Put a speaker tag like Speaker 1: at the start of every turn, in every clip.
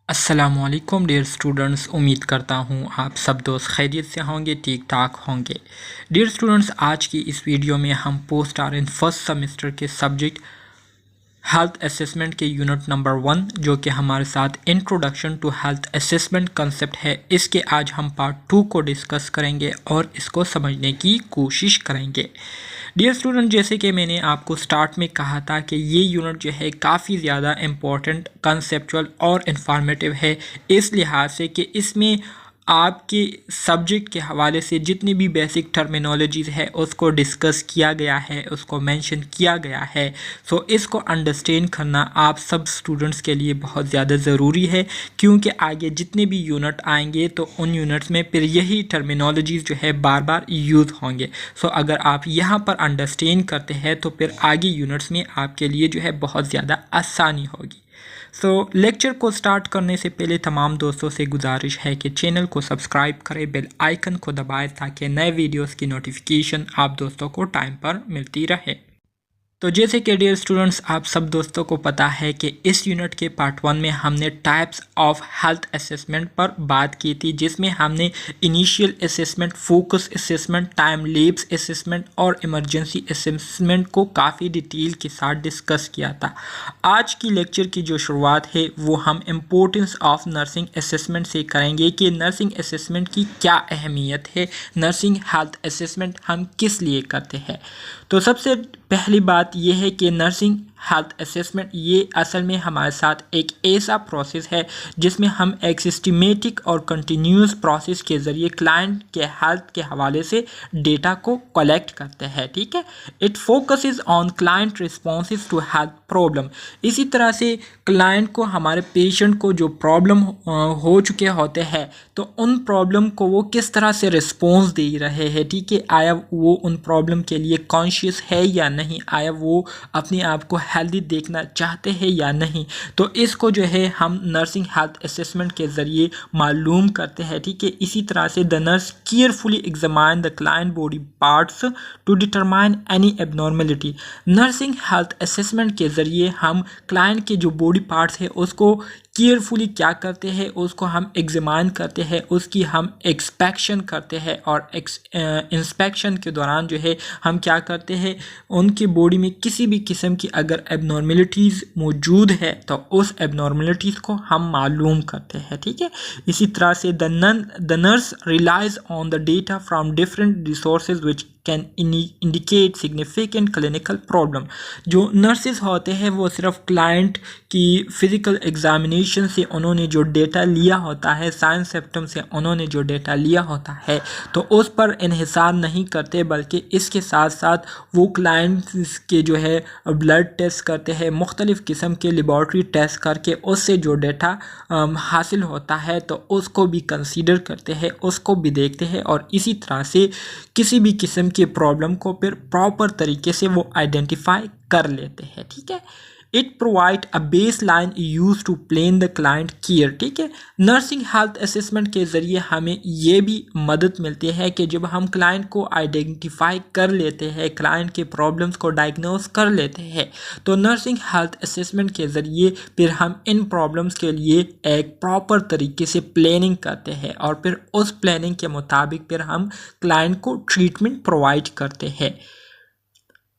Speaker 1: अस्सलामुअलैकुम dear students, उम्मीद करता हूँ आप सब दोस्त खैरियत से होंगे, ठीक ठाक होंगे। डियर स्टूडेंट्स, आज की इस वीडियो में हम post R N first semester के सब्जेक्ट हेल्थ असेसमेंट के यूनिट नंबर 1 जो कि हमारे साथ introduction to health assessment concept है, इसके आज हम पार्ट 2 को डिस्कस करेंगे और इसको समझने की कोशिश करेंगे। डियर स्टूडेंट, जैसे कि मैंने आपको स्टार्ट में कहा था कि ये यूनिट जो है काफ़ी ज़्यादा इम्पोर्टेंट, कंसेप्चुअल और इंफॉर्मेटिव है, इस लिहाज से कि इसमें आपके सब्जेक्ट के हवाले से जितनी भी बेसिक टर्मिनोलॉजीज़ है उसको डिस्कस किया गया है, उसको मेंशन किया गया है। सो इसको अंडरस्टैंड करना आप सब स्टूडेंट्स के लिए बहुत ज़्यादा ज़रूरी है, क्योंकि आगे जितने भी यूनिट आएंगे तो उन यूनिट्स में फिर यही टर्मिनोलॉजीज़ जो है बार बार यूज़ होंगे। सो अगर आप यहाँ पर अंडरस्टैंड करते हैं तो फिर आगे यूनिट्स में आपके लिए जो है बहुत ज़्यादा आसानी होगी। लेक्चर को स्टार्ट करने से पहले तमाम दोस्तों से गुजारिश है कि चैनल को सब्सक्राइब करें, बेल आइकन को दबाएं ताकि नए वीडियोस की नोटिफिकेशन आप दोस्तों को टाइम पर मिलती रहे। तो जैसे कि डियर स्टूडेंट्स, आप सब दोस्तों को पता है कि इस यूनिट के पार्ट 1 में हमने टाइप्स ऑफ हेल्थ असेसमेंट पर बात की थी, जिसमें हमने initial assessment, focus assessment, time lapse assessment और इमरजेंसी असेसमेंट को काफ़ी डिटेल के साथ डिस्कस किया था। आज की लेक्चर की जो शुरुआत है वो हम इम्पोर्टेंस ऑफ नर्सिंग असेसमेंट से करेंगे कि नर्सिंग असेसमेंट की क्या अहमियत है, नर्सिंग हेल्थ असेसमेंट हम किस लिए करते हैं। तो सबसे पहली बात यह है कि नर्सिंग हेल्थ असेसमेंट ये असल में हमारे साथ एक ऐसा प्रोसेस है जिसमें हम एक सिस्टमेटिक और कंटिन्यूस प्रोसेस के ज़रिए क्लाइंट के हेल्थ के हवाले से डेटा को कलेक्ट करते हैं। ठीक है, it focuses on client responses to health problem. इसी तरह से क्लाइंट को, हमारे पेशेंट को जो प्रॉब्लम हो चुके होते हैं तो उन प्रॉब्लम को वो किस तरह से रिस्पॉन्स दे रहे हैं। ठीक है, आया वो उन प्रॉब्लम के लिए कॉन्शियस है या नहीं, आया वो अपने आप को हेल्दी देखना चाहते हैं या नहीं। तो इसको जो है हम नर्सिंग हेल्थ असेसमेंट के ज़रिए मालूम करते हैं। ठीक है, इसी तरह से the nurse carefully examine the client body parts to determine any abnormality. Nursing health assessment के ज़रिए हम क्लाइंट के जो बॉडी पार्ट्स है उसको केयरफुली क्या करते हैं, उसको हम एग्जामाइन करते हैं, उसकी हम एक्सपेक्शन करते हैं और इंस्पेक्शन के दौरान जो है हम क्या करते हैं, उनकी बॉडी में किसी भी किस्म की अगर एबनॉर्मेलिटीज़ मौजूद है तो उस एबनॉर्मेलिटीज़ को हम मालूम करते हैं। ठीक है, इसी तरह से the nurse relies on the data from different resources which can indicate significant clinical problem. जो नर्सेज होते हैं वो सिर्फ क्लाइंट की फ़िज़िकल एग्जामिनेशन से उन्होंने जो डेटा लिया होता है, साइंस सिम्टम से उन्होंने जो डेटा लिया होता है तो उस पर इन्हिसार नहीं करते, बल्कि इसके साथ साथ वो क्लाइंट्स के जो है ब्लड टेस्ट करते हैं, मुख्तलिफ़ किस्म के लेबॉर्ट्री टेस्ट करके उससे जो डेटा हासिल होता है तो उसको भी कंसीडर करते हैं, उसको भी देखते हैं और इसी तरह से किसी भी किस्म के प्रॉब्लम को फिर प्रॉपर तरीके से वो आइडेंटिफाई कर लेते हैं। ठीक है, it provide a base line use to plan the client care. ठीक है, नर्सिंग हेल्थ असेसमेंट के ज़रिए हमें ये भी मदद मिलती है कि जब हम क्लाइंट को आइडेंटिफाई कर लेते हैं, क्लाइंट के प्रॉब्लम्स को डायग्नोस कर लेते हैं, तो नर्सिंग हेल्थ असेसमेंट के ज़रिए फिर हम इन प्रॉब्लम्स के लिए एक प्रॉपर तरीके से प्लानिंग करते हैं और फिर उस प्लानिंग के मुताबिक फिर हम क्लाइंट को ट्रीटमेंट प्रोवाइड करते हैं।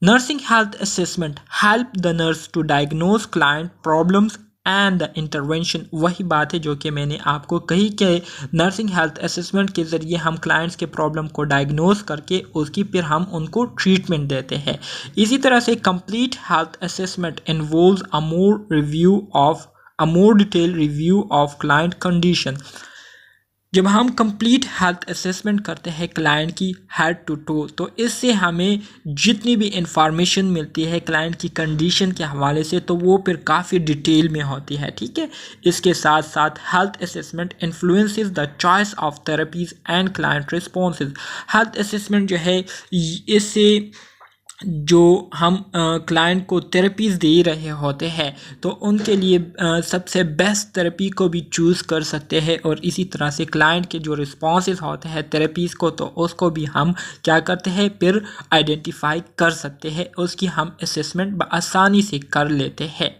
Speaker 1: Nursing health assessment help the nurse to diagnose client problems and the intervention. वही बात है जो कि मैंने आपको कही कि नर्सिंग हेल्थ असेसमेंट के ज़रिए हम क्लाइंट्स के प्रॉब्लम को डायग्नोस करके उसकी फिर हम उनको ट्रीटमेंट देते हैं। इसी तरह से complete health assessment involves a more detail review of client condition. जब हम कंप्लीट हेल्थ असेसमेंट करते हैं क्लाइंट की हेड टू टो, तो इससे हमें जितनी भी इंफॉर्मेशन मिलती है क्लाइंट की कंडीशन के हवाले से तो वो फिर काफ़ी डिटेल में होती है। ठीक है, इसके साथ साथ health assessment influences the choice of therapies and client responses. Health assessment जो है इससे जो हम क्लाइंट को थेरेपीज़ दे रहे होते हैं तो उनके लिए सबसे बेस्ट थेरेपी को भी चूज़ कर सकते हैं और इसी तरह से क्लाइंट के जो रिस्पॉन्सेज होते हैं थेरेपीज़ को तो उसको भी हम क्या करते हैं, फिर आइडेंटिफाई कर सकते हैं, उसकी हम असेसमेंट आसानी से कर लेते हैं।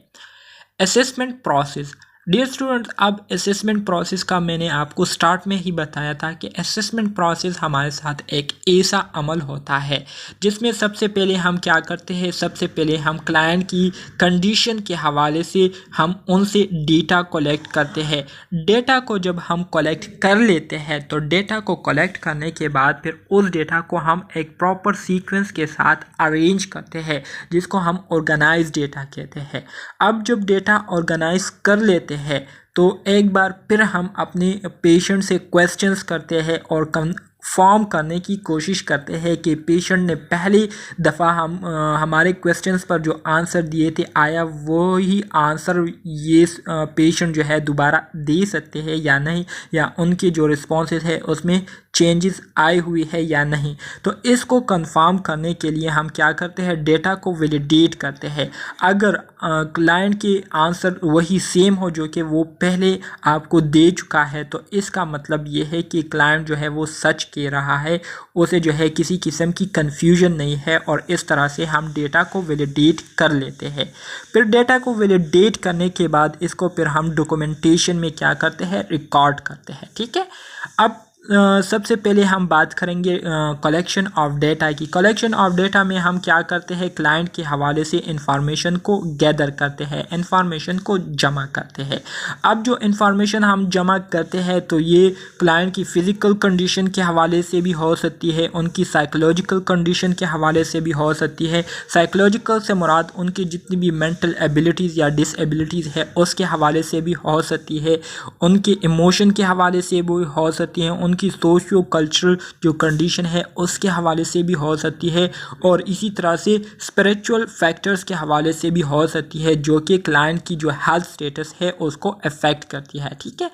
Speaker 1: Assessment process. डियर स्टूडेंट्स, अब असेसमेंट प्रोसेस का मैंने आपको स्टार्ट में ही बताया था कि असेसमेंट प्रोसेस हमारे साथ एक ऐसा अमल होता है जिसमें सबसे पहले हम क्या करते हैं, सबसे पहले हम क्लाइंट की कंडीशन के हवाले से हम उनसे डेटा कलेक्ट करते हैं। डेटा को जब हम कलेक्ट कर लेते हैं तो डेटा को कलेक्ट करने के बाद फिर उस डेटा को हम एक प्रॉपर सीक्वेंस के साथ अरेंज करते हैं जिसको हम ऑर्गेनाइज डेटा कहते हैं। अब जब डेटा ऑर्गेनाइज कर लेते हैं तो एक बार फिर हम अपने पेशेंट से क्वेश्चंस करते हैं और कंफर्म करने की कोशिश करते हैं कि पेशेंट ने पहली दफ़ा हमारे क्वेश्चंस पर जो आंसर दिए थे आया वही आंसर ये पेशेंट जो है दोबारा दे सकते हैं या नहीं, या उनके जो रिस्पॉन्सेज है उसमें चेंजेस आई हुई है या नहीं। तो इसको कंफर्म करने के लिए हम क्या करते हैं, डेटा को वैलिडेट करते हैं। अगर क्लाइंट के आंसर वही सेम हो जो कि वो पहले आपको दे चुका है तो इसका मतलब ये है कि क्लाइंट जो है वो सच कह रहा है, उसे जो है किसी किस्म की कन्फ्यूजन नहीं है, और इस तरह से हम डेटा को वैलिडेट कर लेते हैं। फिर डेटा को वैलिडेट करने के बाद इसको फिर हम डॉक्यूमेंटेशन में क्या करते हैं, रिकॉर्ड करते हैं। ठीक है, अब सबसे पहले हम बात करेंगे कलेक्शन ऑफ डेटा की। कलेक्शन ऑफ डेटा में हम क्या करते हैं, क्लाइंट के हवाले से इंफॉर्मेशन को गैदर करते हैं, इंफॉर्मेशन को जमा करते हैं। अब जो इंफॉर्मेशन हम जमा करते हैं तो ये क्लाइंट की फ़िज़िकल कंडीशन के हवाले से भी हो सकती है, उनकी साइकोलॉजिकल कंडीशन के हवाले से भी हो सकती है। साइकोलॉजिकल से मुराद उनकी जितनी भी मेंटल एबिलिटीज़ या डिसएबिलिटीज़ है उसके हवाले से भी हो सकती है, उनके इमोशन के हवाले से भी हो सकती हैं, उनकी सोशियो कल्चरल जो कंडीशन है उसके हवाले से भी हो सकती है, और इसी तरह से स्पिरिचुअल फैक्टर्स के हवाले से भी हो सकती है जो कि क्लाइंट की जो हेल्थ स्टेटस है उसको अफेक्ट करती है। ठीक है,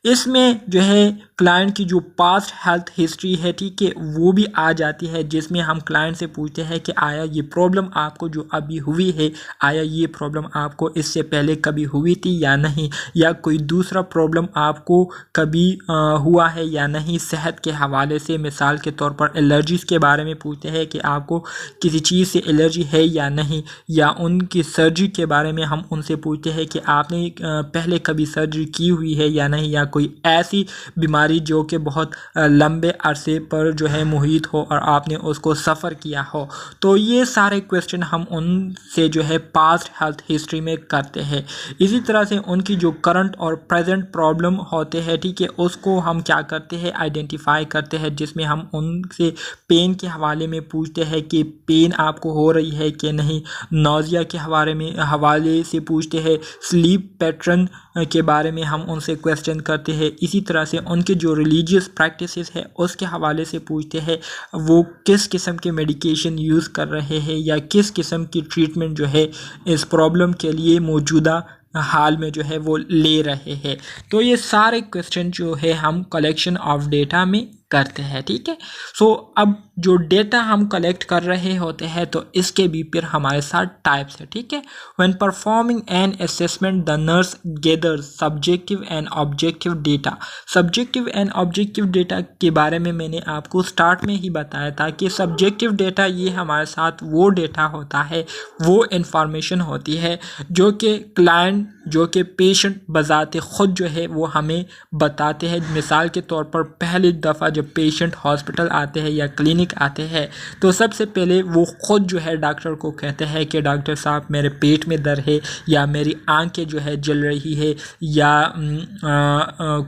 Speaker 1: इसमें जो है क्लाइंट की जो पास्ट हेल्थ हिस्ट्री है, ठीक है, वो भी आ जाती है, जिसमें हम क्लाइंट से पूछते हैं कि आया ये प्रॉब्लम आपको जो अभी हुई है, आया ये प्रॉब्लम आपको इससे पहले कभी हुई थी या नहीं, या कोई दूसरा प्रॉब्लम आपको कभी हुआ है या नहीं। सेहत के हवाले से मिसाल के तौर पर एलर्जीज़ के बारे में पूछते हैं कि आपको किसी चीज़ से एलर्जी है या नहीं, या उनकी सर्जरी के बारे में हम उनसे पूछते हैं कि आपने पहले कभी सर्जरी की हुई है या नहीं, या कोई ऐसी बीमारी जो कि बहुत लंबे अरसे पर जो है मुहित हो और आपने उसको सफ़र किया हो। तो ये सारे क्वेश्चन हम उनसे जो है पास्ट हेल्थ हिस्ट्री में करते हैं। इसी तरह से उनकी जो करंट और प्रेजेंट प्रॉब्लम होते हैं, ठीक है, उसको हम क्या करते हैं, आइडेंटिफाई करते हैं, जिसमें हम उनसे पेन के हवाले में पूछते हैं कि पेन आपको हो रही है कि नहीं, नौजिया के हवाले से पूछते हैं, स्लीप पैटर्न के बारे में हम उनसे क्वेश्चन करते हैं। इसी तरह से उनके जो रिलीजियस प्रैक्टिसेस है उसके हवाले से पूछते हैं, वो किस किस्म के मेडिकेशन यूज़ कर रहे हैं या किस किस्म की ट्रीटमेंट जो है इस प्रॉब्लम के लिए मौजूदा हाल में जो है वो ले रहे हैं। तो ये सारे क्वेश्चन जो है हम कलेक्शन ऑफ डेटा में करते हैं। ठीक है, सो अब जो डेटा हम कलेक्ट कर रहे होते हैं तो इसके भी फिर हमारे साथ टाइप्स है। ठीक है, when performing an assessment the nurse gather subjective and objective data. Subjective and objective data के बारे में मैंने आपको स्टार्ट में ही बताया था कि सब्जेक्टिव डेटा ये हमारे साथ वो डेटा होता है, वो इंफॉर्मेशन होती है जो कि क्लाइंट, जो कि पेशेंट बजाते ख़ुद जो है वो हमें बताते हैं। मिसाल के तौर पर पहली दफ़ा जब पेशेंट हॉस्पिटल आते हैं या क्लिनिक आते हैं तो सबसे पहले वो ख़ुद जो है डॉक्टर को कहते हैं कि डॉक्टर साहब मेरे पेट में दर्द है, या मेरी आंखें जो है जल रही है, या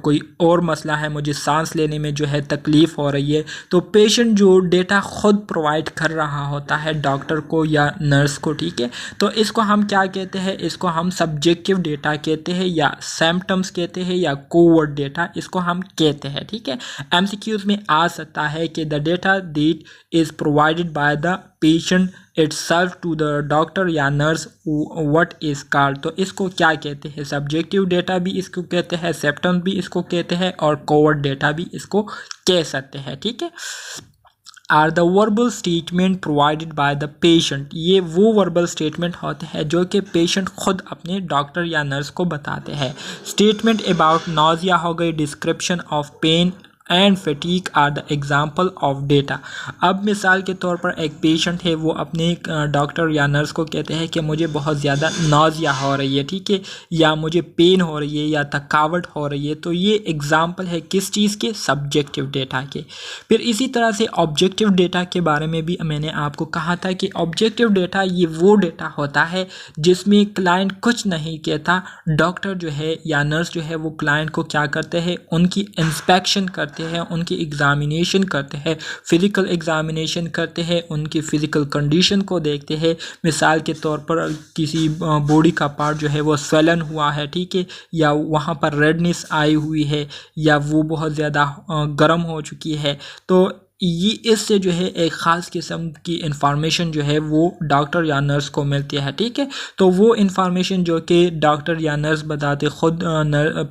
Speaker 1: कोई और मसला है, मुझे सांस लेने में जो है तकलीफ़ हो रही है। तो पेशेंट जो डेटा ख़ुद प्रोवाइड कर रहा होता है डॉक्टर को या नर्स को। ठीक है, तो इसको हम क्या कहते हैं, इसको हम सब्जेक्टिव डेटा कहते हैं, या सिम्टम्स कहते हैं, या कोवर्ट डेटा इसको हम कहते हैं। ठीक है, MCQs में आ सकता है कि the data that is provided by the patient itself to the doctor या नर्स व्हाट इज़ कॉल्ड। तो इसको क्या कहते हैं, सब्जेक्टिव डेटा भी इसको कहते हैं, सिम्टम्स भी इसको कहते हैं, और कोवर्ट डेटा भी इसको कह सकते हैं। ठीक है, are the verbal statement provided by the patient. ये वो वर्बल स्टेटमेंट होते हैं जो कि पेशेंट खुद अपने डॉक्टर या नर्स को बताते हैं। स्टेटमेंट अबाउट नौजिया हो गई, description of pain and fatigue are the example of data. अब मिसाल के तौर पर एक पेशेंट है, वो अपने डॉक्टर या नर्स को कहते हैं कि मुझे बहुत ज़्यादा नौजिया हो रही है, ठीक है, या मुझे पेन हो रही है या थकावट हो रही है। तो ये एग्जाम्पल है किस चीज़ के? सब्जेक्टिव डेटा के। फिर इसी तरह से ऑब्जेक्टिव डेटा के बारे में भी मैंने आपको कहा था कि ऑब्जेक्टिव डेटा ये वो डेटा होता है जिसमें क्लाइंट कुछ नहीं कहता, डॉक्टर जो है या नर्स जो है वो क्लाइंट को क्या करते हैं, उनकी इंस्पेक्शन करते हैं, उनकी एग्जामिनेशन करते हैं, फिज़िकल एग्जामिनेशन करते हैं, उनकी फ़िज़िकल कंडीशन को देखते हैं। मिसाल के तौर पर किसी बॉडी का पार्ट जो है वो स्वेलन हुआ है, ठीक है, या वहाँ पर रेडनेस आई हुई है, या वो बहुत ज़्यादा गर्म हो चुकी है, तो ये इससे जो है एक ख़ास किस्म की इंफॉर्मेशन जो है वो डॉक्टर या नर्स को मिलती है, ठीक है। तो वो इंफॉर्मेशन जो कि डॉक्टर या नर्स बताते ख़ुद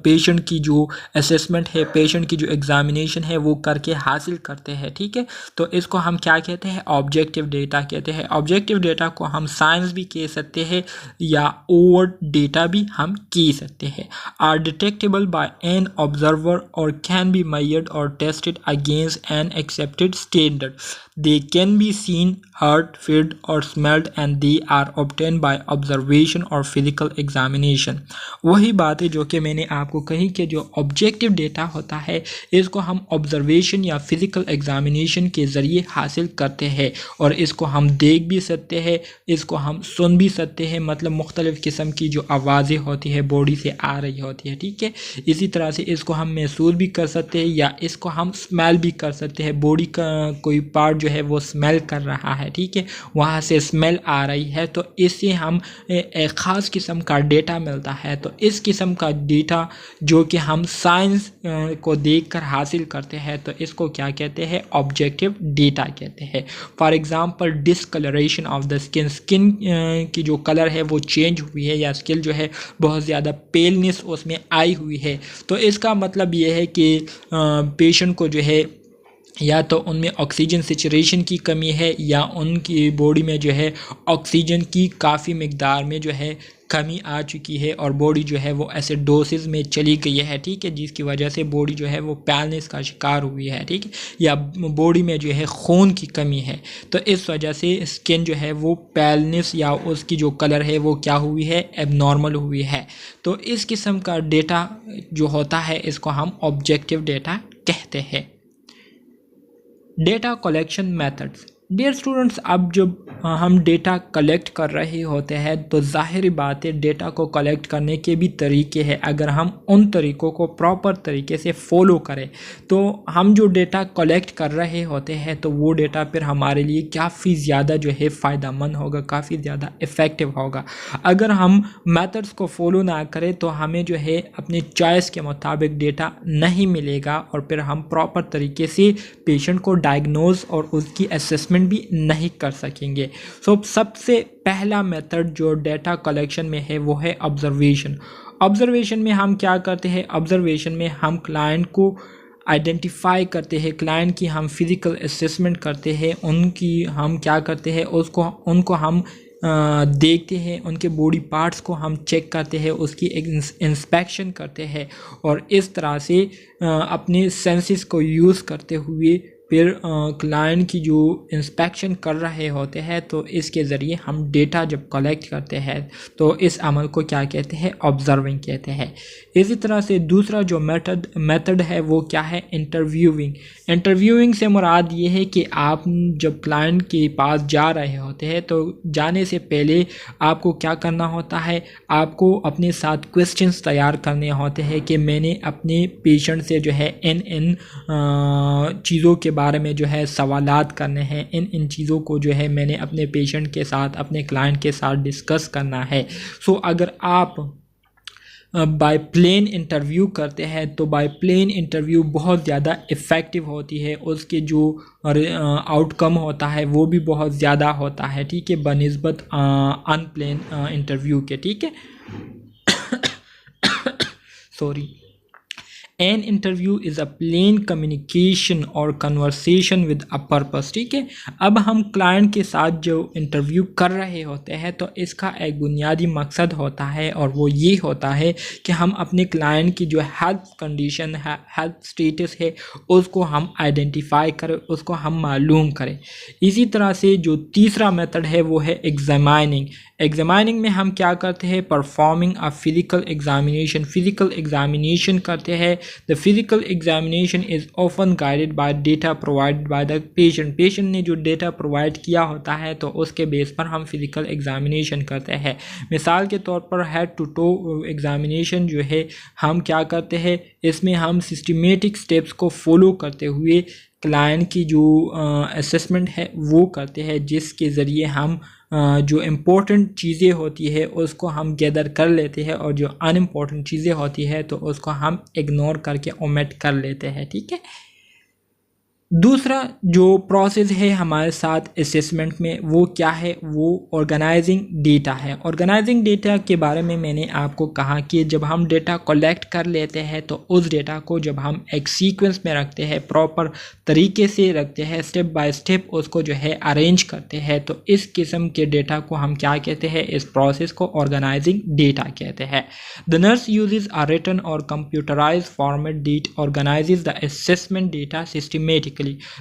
Speaker 1: पेशेंट की जो असेसमेंट है, पेशेंट की जो एग्ज़ामिनेशन है वो करके हासिल करते हैं, ठीक है। तो इसको हम क्या कहते हैं? ऑब्जेक्टिव डेटा कहते हैं। ऑब्जेक्टिव डेटा को हम साइंस भी कह सकते हैं या ओवर डेटा भी हम कह सकते हैं। Are detectable by an observer और can be measured or tested against an accepted standard. They can be seen, heard, felt or smelled and they are obtained by observation or physical examination. वही बात है जो कि मैंने आपको कही कि जो ऑब्जेक्टिव डेटा होता है इसको हम ऑब्जर्वेशन या फिज़िकल एग्जामिनेशन के ज़रिए हासिल करते हैं, और इसको हम देख भी सकते हैं, इसको हम सुन भी सकते हैं, मतलब मुख्तलिफ़ किस्म की जो आवाज़ें होती है बॉडी से आ रही होती है, ठीक है। इसी तरह से इसको हम महसूस भी कर सकते हैं या इसको हम स्मेल भी कर सकते हैं। बॉडी का कोई पार्ट जो है वो स्मेल कर रहा है, ठीक है, वहाँ से स्मेल आ रही है, तो इससे हम एक ख़ास किस्म का डेटा मिलता है। तो इस किस्म का डेटा जो कि हम साइंस को देखकर हासिल करते हैं, तो इसको क्या कहते हैं? ऑब्जेक्टिव डेटा कहते हैं। For example discolouration of the skin, skin की जो कलर है वो चेंज हुई है या स्किन जो है बहुत ज़्यादा पेलनेस उसमें आई हुई है, तो इसका मतलब ये है कि पेशेंट को जो है या तो उनमें ऑक्सीजन सेचुरेशन की कमी है या उनकी बॉडी में जो है ऑक्सीजन की काफ़ी मिकदार में जो है कमी आ चुकी है और बॉडी जो है वो एसिडोसिस में चली गई है, ठीक है, जिसकी वजह से बॉडी जो है वो पैलनेस का शिकार हुई है, ठीक है, या बॉडी में जो है खून की कमी है, तो इस वजह से स्किन जो है वो पैलनेस या उसकी जो कलर है वो क्या हुई है? एबनॉर्मल हुई है। तो इस किस्म का डेटा जो होता है इसको हम ऑब्जेक्टिव डेटा कहते हैं। Data collection methods. Dear students, अब जब हम डेटा कलेक्ट कर रहे होते हैं तो ज़ाहिर बात है डेटा को कलेक्ट करने के भी तरीके हैं। अगर हम उन तरीक़ों को प्रॉपर तरीके से फॉलो करें तो हम जो डेटा कलेक्ट कर रहे होते हैं तो वो डेटा फिर हमारे लिए काफ़ी ज़्यादा जो है फ़ायदेमंद होगा, काफ़ी ज़्यादा इफ़ेक्टिव होगा। अगर हम मेथड्स को फॉलो ना करें तो हमें जो है अपनी चॉइस के मुताबिक डेटा नहीं मिलेगा और फिर हम प्रॉपर तरीके से पेशेंट को डायग्नोज और उसकी असेसमेंट भी नहीं कर सकेंगे। सबसे पहला मेथड जो डेटा कलेक्शन में है वो है ऑब्जर्वेशन। ऑब्जर्वेशन में हम क्या करते हैं? ऑब्जर्वेशन में हम क्लाइंट को आइडेंटिफाई करते हैं, क्लाइंट की हम फिज़िकल असेसमेंट करते हैं, उनकी हम क्या करते हैं उनको हम देखते हैं, उनके बॉडी पार्ट्स को हम चेक करते हैं, उसकी एक इंस्पेक्शन करते हैं और इस तरह से अपने सेंसेस को यूज़ करते हुए फिर क्लाइंट की जो इंस्पेक्शन कर रहे होते हैं तो इसके ज़रिए हम डेटा जब कलेक्ट करते हैं तो इस अमल को क्या कहते हैं? ऑब्जर्विंग कहते हैं। इसी तरह से दूसरा जो मेथड है वो क्या है? इंटरव्यूइंग। इंटरव्यूइंग से मुराद ये है कि आप जब क्लाइंट के पास जा रहे होते हैं तो जाने से पहले आपको क्या करना होता है? आपको अपने साथ क्वेश्चंस तैयार करने होते हैं कि मैंने अपने पेशेंट से जो है इन चीज़ों के बारे में जो है सवालात करने हैं, इन चीज़ों को जो है मैंने अपने पेशेंट के साथ, अपने क्लाइंट के साथ डिस्कस करना है। अगर आप बाय प्लेन इंटरव्यू करते हैं तो बाय प्लेन इंटरव्यू बहुत ज़्यादा इफ़ेक्टिव होती है, उसके जो आउटकम होता है वो भी बहुत ज़्यादा होता है, ठीक है, बनिस्बत अनप्लेन इंटरव्यू के, ठीक है। Sorry. An interview is a plain communication और कन्वर्सेशन विद अ पर्पस। ठीक है, अब हम क्लाइंट के साथ जो इंटरव्यू कर रहे होते हैं तो इसका एक बुनियादी मकसद होता है और वो ये होता है कि हम अपने क्लाइंट की जो हेल्थ कंडीशन है, हेल्थ स्टेटस है, उसको हम आइडेंटिफाई करें, उसको हम मालूम करें। इसी तरह से जो तीसरा मेथड है वो है एग्जामिनिंग। एग्जामिनिंग में हम क्या करते हैं, performing a physical examination. Physical examination करते हैं। The physical examination is often guided by data provided by the patient. Patient ने जो डेटा प्रोवाइड किया होता है तो उसके बेस पर हम फिजिकल एग्जामिनेशन करते हैं। मिसाल के तौर पर हेड टू टो एग्जामिनेशन जो है हम क्या करते हैं, इसमें हम सिस्टमेटिक स्टेप्स को फॉलो करते हुए क्लाइंट की जो असेसमेंट है वो करते हैं, जिसके ज़रिए हम जो इम्पोर्टेंट चीज़ें होती है उसको हम गैदर कर लेते हैं और जो अनइम्पोर्टेंट चीज़ें होती है तो उसको हम इग्नोर करके ओमिट कर लेते हैं। ठीक है, दूसरा जो प्रोसेस है हमारे साथ असेसमेंट में वो क्या है, वो ऑर्गेनाइजिंग डेटा है। ऑर्गेनाइजिंग डेटा के बारे में मैंने आपको कहा कि जब हम डेटा कलेक्ट कर लेते हैं तो उस डेटा को जब हम एक सीक्वेंस में रखते हैं, प्रॉपर तरीके से रखते हैं, स्टेप बाय स्टेप उसको जो है अरेंज करते हैं, तो इस किस्म के डेटा को हम क्या कहते हैं, इस प्रोसेस को ऑर्गेनाइजिंग डेटा कहते हैं। The nurse uses a written or computerised format that organises the assessment data systematically.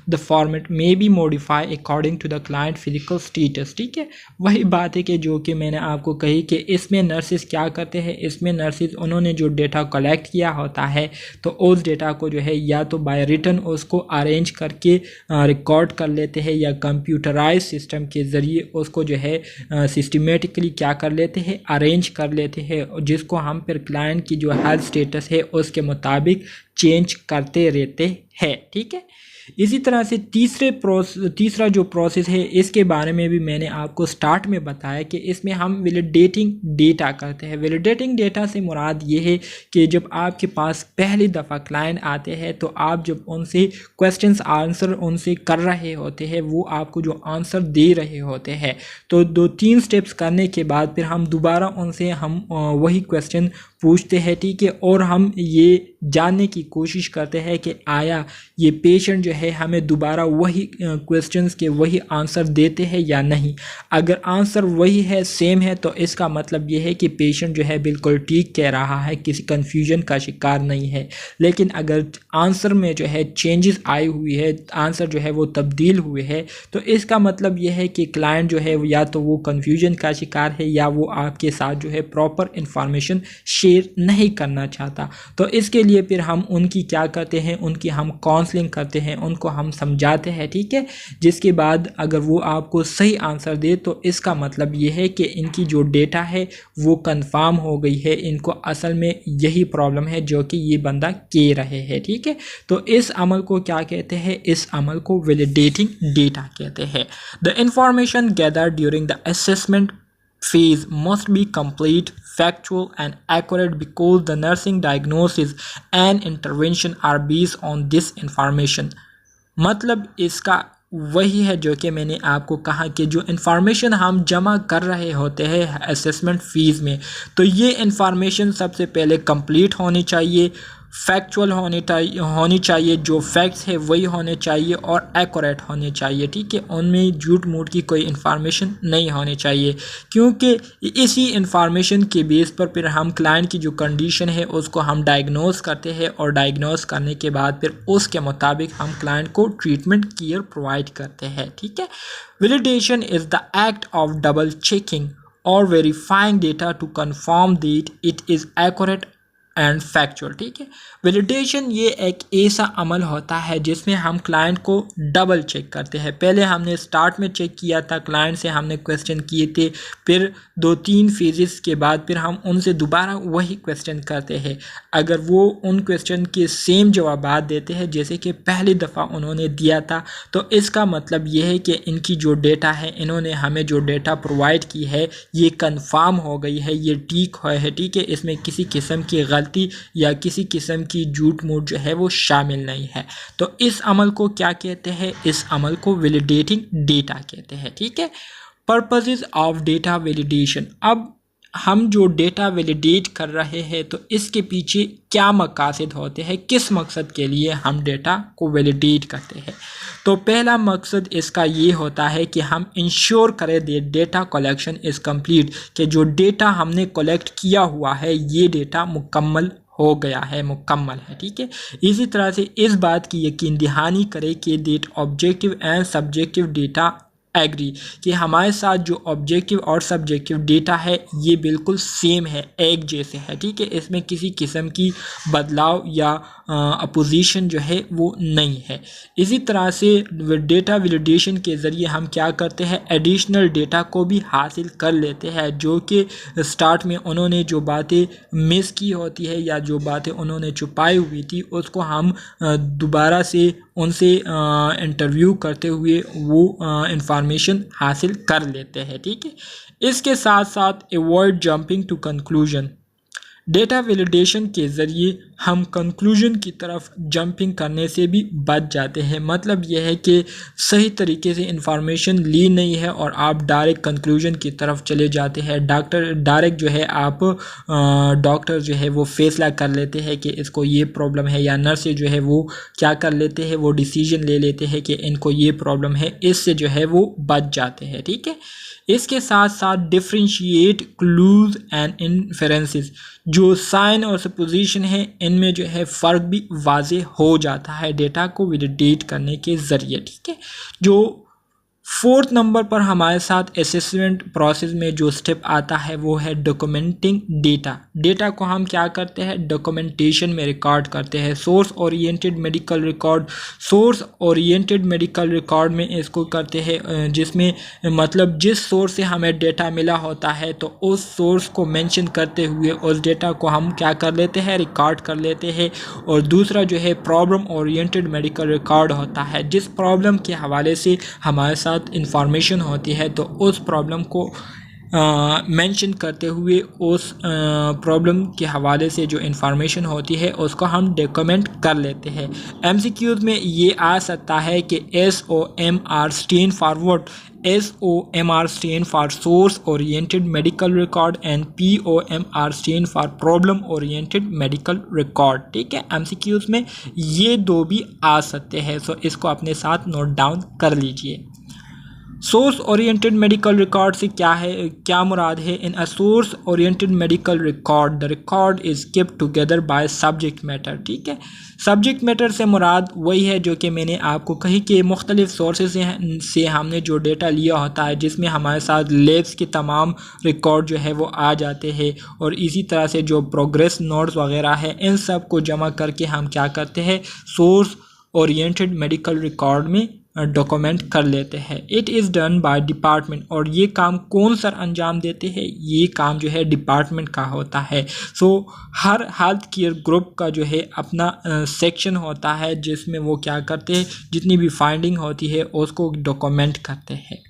Speaker 1: The format may be modified according to the client physical status। ठीक है, वही बात है कि जो कि मैंने आपको कही कि इसमें नर्सिस क्या करते हैं, इसमें नर्सिस उन्होंने जो डेटा कलेक्ट किया होता है तो उस डेटा को जो है या तो बाय रिटन उसको अरेंज करके रिकॉर्ड कर लेते हैं या कंप्यूटराइज सिस्टम के ज़रिए उसको जो है सिस्टमेटिकली क्या कर लेते हैं, अरेंज कर लेते हैं, जिसको हम फिर क्लाइंट की जो हेल्थ स्टेटस है उसके मुताबिक चेंज करते रहते हैं। ठीक है, इसी तरह से तीसरा जो प्रोसेस है इसके बारे में भी मैंने आपको स्टार्ट में बताया कि इसमें हम वैलिडेटिंग डेटा करते हैं। वैलिडेटिंग डेटा से मुराद ये है कि जब आपके पास पहली दफ़ा क्लाइंट आते हैं तो आप जब उनसे क्वेश्चंस आंसर उनसे कर रहे होते हैं, वो आपको जो आंसर दे रहे होते हैं, तो 2-3 स्टेप्स करने के बाद फिर हम दोबारा उनसे हम वही क्वेश्चन पूछते हैं। ठीक है, और हम ये जानने की कोशिश करते हैं कि आया ये पेशेंट जो है हमें दोबारा वही क्वेश्चंस के वही आंसर देते हैं या नहीं। अगर आंसर वही है, सेम है, तो इसका मतलब ये है कि पेशेंट जो है बिल्कुल ठीक कह रहा है, किसी कन्फ्यूजन का शिकार नहीं है। लेकिन अगर आंसर में जो है चेंजेस आई हुई है, आंसर जो है वो तब्दील हुए है, तो इसका मतलब ये है कि क्लाइंट जो है या तो वो कन्फ्यूजन का शिकार है या वो आपके साथ जो है प्रॉपर इंफॉर्मेशन शेयर नहीं करना चाहता। तो इसके लिए फिर हम उनकी क्या करते हैं, उनकी हम काउंसलिंग करते हैं, उनको हम समझाते हैं। ठीक है, जिसके बाद अगर वो आपको सही आंसर दे तो इसका मतलब ये है कि इनकी जो डेटा है वो कंफर्म हो गई है, इनको असल में यही प्रॉब्लम है जो कि ये बंदा कह रहे हैं। ठीक है, तो इस अमल को क्या कहते हैं, इस अमल को वैलिडेटिंग डेटा कहते हैं। The information gathered during the assessment phase must be complete, factual and accurate because the nursing diagnosis and intervention are based on this information। मतलब इसका वही है जो कि मैंने आपको कहा कि जो इन्फॉर्मेशन हम जमा कर रहे होते हैं असेसमेंट फ़ीस में, तो ये इन्फॉर्मेशन सबसे पहले कंप्लीट होनी चाहिए, फैक्चुअल होनी चाहिए, जो फैक्ट्स है वही होने चाहिए और एक्यूरेट होने चाहिए। ठीक है, उनमें झूठ मूठ की कोई इन्फॉर्मेशन नहीं होनी चाहिए, क्योंकि इसी इन्फॉर्मेशन के बेस पर फिर हम क्लाइंट की जो कंडीशन है उसको हम डायग्नोस करते हैं और डायग्नोस करने के बाद फिर उसके मुताबिक हम क्लाइंट को ट्रीटमेंट केयर प्रोवाइड करते हैं। ठीक है, validation is the act of double checking or verifying data to confirm that it is accurate and factual. ठीक है, वैलिडेशन ये एक ऐसा अमल होता है जिसमें हम क्लाइंट को डबल चेक करते हैं। पहले हमने स्टार्ट में चेक किया था, क्लाइंट से हमने क्वेश्चन किए थे, फिर 2-3 फेजेस के बाद फिर हम उनसे दोबारा वही क्वेश्चन करते हैं। अगर वो उन क्वेश्चन के सेम जवाब देते हैं जैसे कि पहली दफ़ा उन्होंने दिया था, तो इसका मतलब ये है कि इनकी जो डेटा है, इन्होंने हमें जो डेटा प्रोवाइड की है ये कंफर्म हो गई है, ये ठीक है। ठीक है, इसमें किसी किस्म की गलती या किसी किस्म की झूठ मूठ जो है वो शामिल नहीं है। तो इस अमल को क्या कहते हैं, इस अमल को वैलिडेटिंग डेटा कहते हैं। ठीक है, पर्पसेस ऑफ डेटा वैलिडेशन। अब हम जो डेटा वैलिडेट कर रहे हैं तो इसके पीछे क्या मकसद होते हैं, किस मकसद के लिए हम डेटा को वैलिडेट करते हैं। तो पहला मकसद इसका ये होता है कि हम इंश्योर करें डेटा कलेक्शन इज़ कंप्लीट, कि जो डेटा हमने कलेक्ट किया हुआ है ये डेटा मुकम्मल हो गया है, मुकम्मल है, ठीक है। इसी तरह से इस बात की यकीन दहानी करें कि that objective and subjective data agree, कि हमारे साथ जो ऑब्जेक्टिव और सब्जेक्टिव डेटा है ये बिल्कुल सेम है, एक जैसे है, ठीक है। इसमें किसी किस्म की बदलाव या अपोजिशन जो है वो नहीं है। इसी तरह से डेटा वैलिडेशन के ज़रिए हम क्या करते हैं, एडिशनल डेटा को भी हासिल कर लेते हैं, जो कि स्टार्ट में उन्होंने जो बातें मिस की होती है या जो बातें उन्होंने छुपाई हुई थी उसको हम दोबारा से उनसे इंटरव्यू करते हुए वो इंफॉर्मेशन हासिल कर लेते हैं, ठीक है। इसके साथ साथ avoid jumping to conclusion, data validation के ज़रिए हम कंक्लूजन की तरफ जंपिंग करने से भी बच जाते हैं। मतलब यह है कि सही तरीके से इंफॉर्मेशन ली नहीं है और आप डायरेक्ट कंक्लूजन की तरफ चले जाते हैं। डायरेक्ट जो है आप डॉक्टर जो है वो फैसला कर लेते हैं कि इसको ये प्रॉब्लम है, या नर्स जो है वो क्या कर लेते हैं, वो डिसीजन ले लेते हैं कि इनको ये प्रॉब्लम है, इससे जो है वो बच जाते हैं, ठीक है। इसके साथ साथ डिफ्रेंशिएट क्लूज एंड इन्फेरेंसेस, जो साइन और सपोजिशन है इनमें जो है फ़र्क भी वाज़े हो जाता है डेटा को वैलिडेट करने के ज़रिए, ठीक है। जो फोर्थ नंबर पर हमारे साथ असेसमेंट प्रोसेस में जो स्टेप आता है वो है डॉक्यूमेंटिंग डेटा। डेटा को हम क्या करते हैं, डॉक्यूमेंटेशन में रिकॉर्ड करते हैं। Source oriented medical record, source oriented medical record में इसको करते हैं जिसमें मतलब जिस सोर्स से हमें डेटा मिला होता है तो उस सोर्स को मेंशन करते हुए उस डेटा को हम क्या कर लेते हैं, रिकॉर्ड कर लेते हैं। और दूसरा जो है प्रॉब्लम ओरिएंटेड मेडिकल रिकॉर्ड होता है, जिस प्रॉब्लम के हवाले से हमारे साथ इंफॉर्मेशन होती है तो उस प्रॉब्लम को मेंशन करते हुए उस प्रॉब्लम के हवाले से जो इंफॉर्मेशन होती है उसको हम डॉक्यूमेंट कर लेते हैं। एमसीक्यूज़ में ये आ सकता है कि SOMR stand for what, SOMR stand for source oriented medical record and POMR stand for problem oriented medical record, ठीक है। एमसीक्यूज़ में ये दो भी आ सकते हैं, सो इसको अपने साथ नोट डाउन कर लीजिए। सोर्स ओरिएंटेड मेडिकल रिकॉर्ड से क्या है, क्या मुराद है। In a source oriented medical record the record is kept together by subject matter, ठीक है। सब्जेक्ट मैटर से मुराद वही है जो कि मैंने आपको कही कि मुख्तलिफ सोर्सेज से हमने जो डेटा लिया होता है जिसमें हमारे साथ लैब्स के तमाम रिकॉर्ड जो है वो आ जाते हैं, और इसी तरह से जो प्रोग्रेस नोट्स वगैरह है इन सब को जमा करके हम क्या करते हैं, सोर्स ओरिएंटेड मेडिकल रिकॉर्ड में डॉक्यूमेंट कर लेते हैं। It is done by department, और ये काम कौन सर अंजाम देते हैं, ये काम जो है डिपार्टमेंट का होता है। सो हर हेल्थ केयर ग्रुप का जो है अपना सेक्शन होता है जिसमें वो क्या करते हैं, जितनी भी फाइंडिंग होती है उसको डॉक्यूमेंट करते हैं।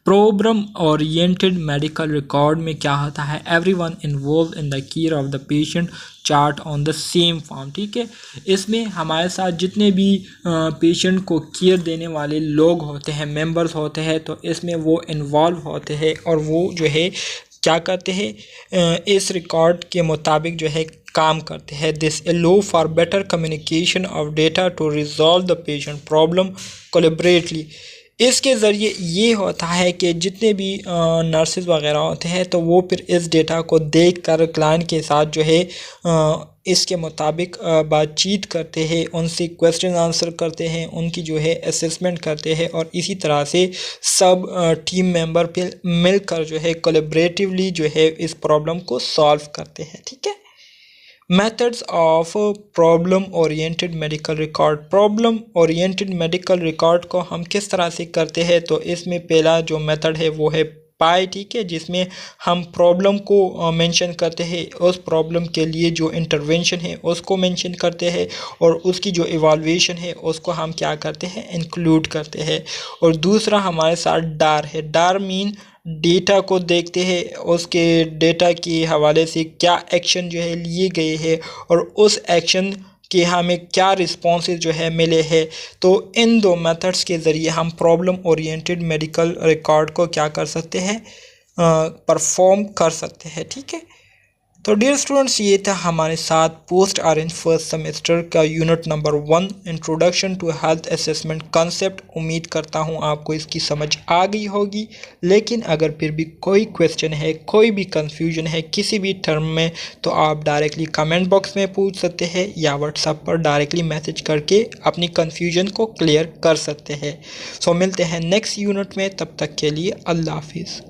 Speaker 1: प्रॉब्लम ओरिएंटेड मेडिकल रिकॉर्ड में क्या होता है, everyone involve in the care of the patient chart on the same form, ठीक है। इसमें हमारे साथ जितने भी पेशेंट को केयर देने वाले लोग होते हैं, मेंबर्स होते हैं, तो इसमें वो इन्वॉल्व होते हैं और वो जो है क्या करते हैं, इस रिकॉर्ड के मुताबिक जो है काम करते हैं। This allow for better communication of data to resolve the patient problem collaboratively. इसके ज़रिए ये होता है कि जितने भी नर्सेज वगैरह होते हैं तो वो फिर इस डेटा को देख कर क्लाइंट के साथ जो है इसके मुताबिक बातचीत करते हैं, उनसे क्वेश्चन आंसर करते हैं, उनकी जो है असेसमेंट करते हैं, और इसी तरह से सब टीम मेंबर फिर मिलकर जो है कोलैबोरेटिवली जो है इस प्रॉब्लम को सॉल्व करते हैं, ठीक है। Methods of problem oriented medical record, problem oriented medical record को हम किस तरह से करते हैं, तो इसमें पहला जो मेथड है वो है पाई, ठीक है, जिसमें हम प्रॉब्लम को मेंशन करते हैं, उस प्रॉब्लम के लिए जो इंटरवेंशन है उसको मेंशन करते हैं, और उसकी जो इवाल्वेशन है उसको हम क्या करते हैं, इंक्लूड करते हैं। और दूसरा हमारे साथ डार है, डार मीन डेटा को देखते हैं, उसके डेटा के हवाले से क्या एक्शन जो है लिए गए हैं और उस एक्शन के हमें क्या रिस्पॉन्सेज जो है मिले हैं। तो इन दो मेथड्स के ज़रिए हम प्रॉब्लम ओरिएंटेड मेडिकल रिकॉर्ड को क्या कर सकते हैं, परफॉर्म कर सकते हैं। ठीक है, तो डियर स्टूडेंट्स, ये था हमारे साथ पोस्ट ऑरेंज फर्स्ट सेमेस्टर का unit number 1 introduction to health assessment concept. उम्मीद करता हूँ आपको इसकी समझ आ गई होगी, लेकिन अगर फिर भी कोई क्वेश्चन है, कोई भी कंफ्यूजन है किसी भी टर्म में, तो आप डायरेक्टली कमेंट बॉक्स में पूछ सकते हैं या व्हाट्सएप पर डायरेक्टली मैसेज करके अपनी कंफ्यूजन को क्लियर कर सकते हैं। सो मिलते हैं नेक्स्ट यूनिट में, तब तक के लिए अल्लाह हाफिज़।